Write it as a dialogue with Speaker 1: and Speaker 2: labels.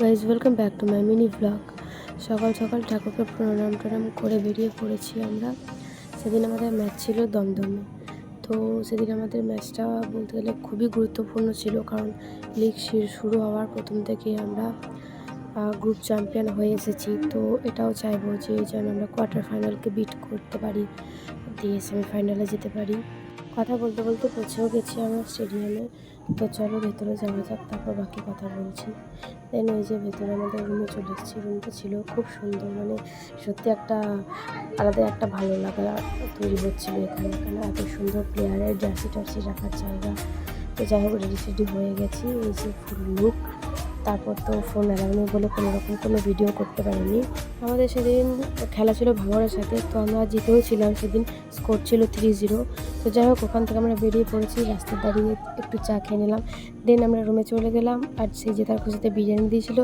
Speaker 1: Guys welcome back to my mini blog. সকাল সকাল ঠাকুরকে প্রণাম টনাম করে বেরিয়ে পড়েছি আমরা। সেদিন আমাদের ম্যাচ ছিল দমদমে। তো সেদিন আমাদের ম্যাচটা বলতে গেলে খুবই গুরুত্বপূর্ণ ছিল, কারণ লিগ শুরু হওয়ার প্রথম থেকে আমরা গ্রুপ চ্যাম্পিয়ন হয়ে এসেছি। তো এটাও চাইবো যে যেন আমরা কোয়ার্টার ফাইনালকে বিট করতে পারি, দিয়ে সেমিফাইনালে যেতে পারি। কথা বলতে বলতে পৌঁছেও গেছি আমরা স্টেডিয়ামে। তো চলো ভেতরে যাওয়া যাক, তারপর বাকি কথা বলছি। দেন ওই যে ভেতরে আমাদের রুমে চলে এসেছি। রুমটা ছিল খুব সুন্দর, মানে সত্যি একটা আলাদা একটা ভালো লাগা তৈরি হচ্ছিলো এখানে এত সুন্দর প্লেয়ারের জার্সি টার্সি রাখার জায়গা। তো যাই হোক, রেডি হয়ে গেছি, এই যে ফুল লুক। তারপর তো ফোন অ্যালাউ নেই বলে কোনো ভিডিও করতে পারিনি। আমাদের সেদিন খেলা ছিল ভাঙড়ের সাথে, তো আমরা জিতেও ছিলাম সেদিন, স্কোর ছিল 3-0। তো যাই হোক, ওখান থেকে আমরা বেরিয়ে পড়েছি, রাস্তায় দাঁড়িয়ে একটু চা খেয়ে নিলাম। দেন আমরা রুমে চলে গেলাম, আর সেই জেতার খুশিতে বিরিয়ানি দিয়েছিল,